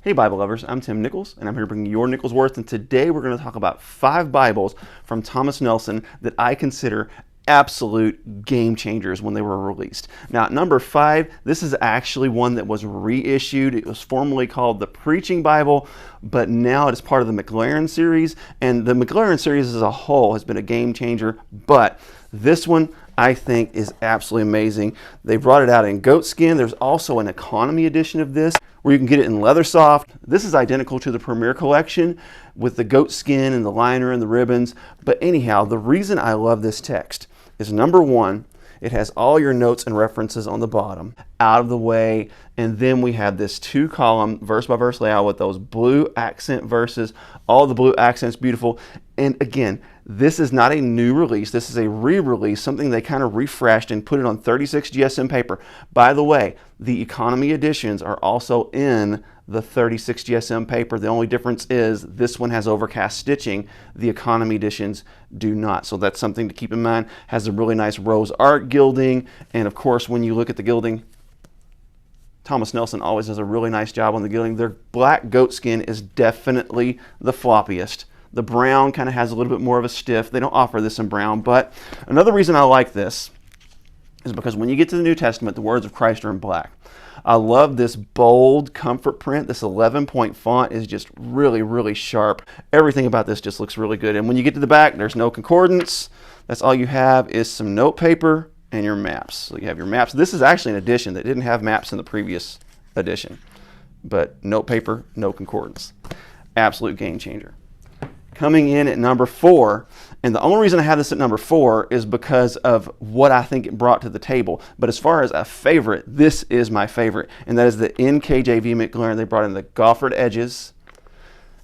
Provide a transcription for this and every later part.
Hey Bible lovers, I'm Tim Nichols and I'm here to bring you your Nichols Worth, and today we're going to talk about 5 Bibles from Thomas Nelson that I consider absolute game changers when they were released. Now at number 5, this is actually one that was reissued. It was formerly called the Preaching Bible, but now it is part of the Maclaren series, and the Maclaren series as a whole has been a game changer, but this one I think is absolutely amazing. They brought it out in goat skin. There's also an economy edition of this where you can get it in leather soft. This is identical to the Premier Collection with the goat skin and the liner and the ribbons. But anyhow, the reason I love this text is, number 1, it has all your notes and references on the bottom out of the way, and then we have this 2-column verse by verse layout with those blue accent verses. All the blue accents beautiful. And again, this is not a new release. This is a re-release, something they kind of refreshed and put it on 36 GSM paper. By the way, the economy editions are also in the 36 GSM paper. The only difference is this one has overcast stitching. The economy editions do not. So that's something to keep in mind. Has a really nice rose art gilding. And of course, when you look at the gilding, Thomas Nelson always does a really nice job on the gilding. Their black goat skin is definitely the floppiest. The brown kind of has a little bit more of a stiff. They don't offer this in brown, but another reason I like this is because when you get to the New Testament, the words of Christ are in black. I love this bold comfort print. This 11-point font is just really, really sharp. Everything about this just looks really good. And when you get to the back, there's no concordance. That's all you have is some note paper and your maps. So you have your maps. This is actually an edition that didn't have maps in the previous edition, but note paper, no concordance. Absolute game changer. Coming in at number 4, and the only reason I have this at number 4 is because of what I think it brought to the table. But as far as a favorite, this is my favorite, and that is the NKJV Maclaren. They brought in the goffered edges,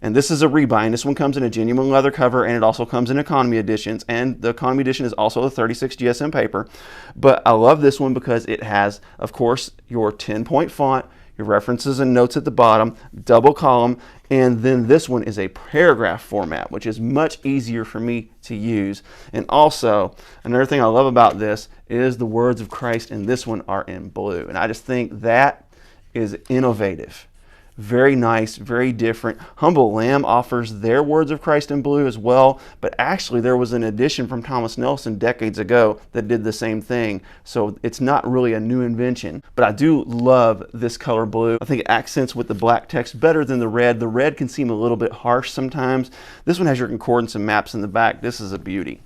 and this is a rebind. This one comes in a genuine leather cover, and it also comes in economy editions, and the economy edition is also a 36 GSM paper. But I love this one because it has, of course, your 10-point font, your references and notes at the bottom, double column, and then this one is a paragraph format, which is much easier for me to use. And also, another thing I love about this is the words of Christ, and this one are in blue. And I just think that is innovative. Very nice, very different. Humble Lamb offers their words of Christ in blue as well, but actually there was an edition from Thomas Nelson decades ago that did the same thing. So it's not really a new invention, but I do love this color blue. I think it accents with the black text better than the red. The red can seem a little bit harsh sometimes. This one has your concordance and maps in the back. This is a beauty.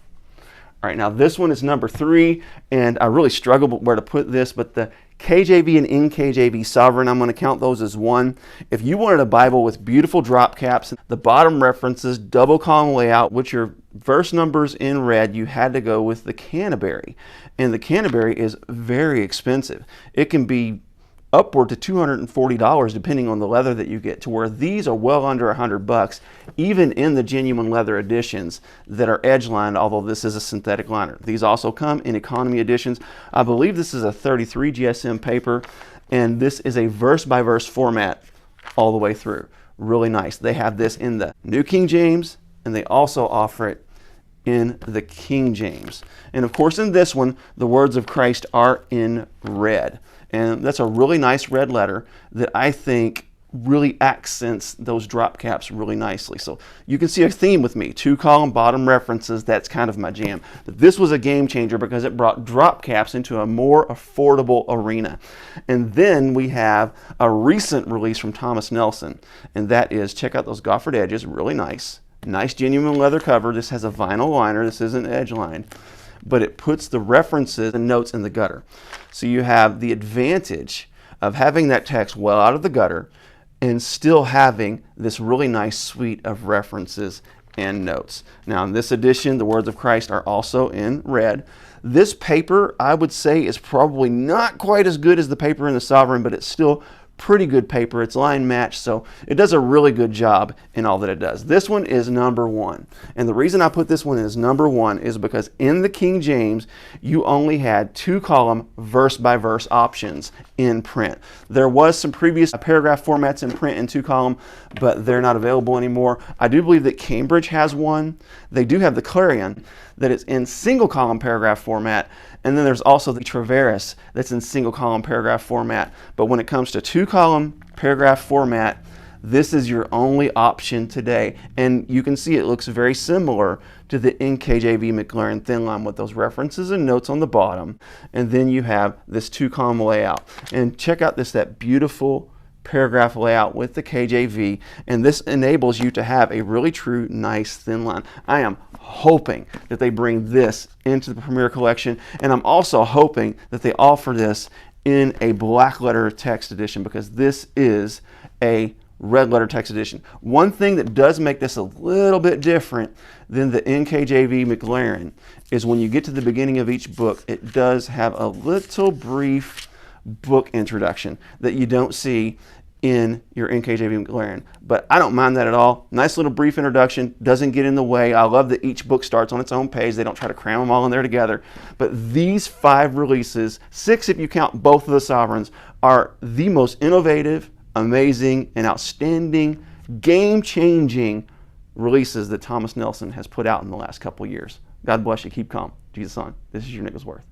All right, now this one is number 3, and I really struggle where to put this, but the KJV and NKJV Sovereign, I'm going to count those as one. If you wanted a Bible with beautiful drop caps, the bottom references, double column layout, with your verse numbers in red, you had to go with the Canterbury. And the Canterbury is very expensive. It can be upward to $240 depending on the leather that you get, to where these are well under $100, even in the genuine leather editions that are edge lined, although this is a synthetic liner. These also come in economy editions. I believe this is a 33 GSM paper, and this is a verse by verse format all the way through. Really nice. They have this in the New King James, and they also offer it in the King James. And of course in this one, the words of Christ are in red. And that's a really nice red letter that I think really accents those drop caps really nicely. So you can see a theme with me, 2-column bottom references. That's kind of my jam. But this was a game changer because it brought drop caps into a more affordable arena. And then we have a recent release from Thomas Nelson, and that is, check out those goffered edges, really nice. Nice genuine leather cover. This has a vinyl liner. This isn't edge lined, but it puts the references and notes in the gutter. So you have the advantage of having that text well out of the gutter and still having this really nice suite of references and notes. Now in this edition, the words of Christ are also in red. This paper, I would say, is probably not quite as good as the paper in the Sovereign, but it's still pretty good paper. It's line matched, so it does a really good job in all that it does. This one is number 1. And the reason I put this one as number 1 is because in the King James, you only had 2-column verse by verse options in print. There was some previous paragraph formats in print in 2-column, but they're not available anymore. I do believe that Cambridge has one. They do have the Clarion that is in single-column paragraph format, and then there's also the Traveris that's in single-column paragraph format. But when it comes to 2-column paragraph format, this is your only option today. And you can see it looks very similar to the NKJV Maclaren Thinline with those references and notes on the bottom. And then you have this 2-column layout. And check out that beautiful paragraph layout with the KJV, and this enables you to have a really true, nice thin line. I am hoping that they bring this into the Premier Collection, and I'm also hoping that they offer this in a black letter text edition, because this is a red letter text edition. One thing that does make this a little bit different than the NKJV Maclaren is when you get to the beginning of each book, it does have a little brief book introduction that you don't see in your NKJV Maclaren. But I don't mind that at all. Nice little brief introduction, doesn't get in the way. I love that each book starts on its own page. They don't try to cram them all in there together. But these 5 releases, 6 if you count both of the Sovereigns, are the most innovative, amazing, and outstanding, game-changing releases that Thomas Nelson has put out in the last couple of years. God bless you. Keep calm. Jesus on. This is your Nicholsworth.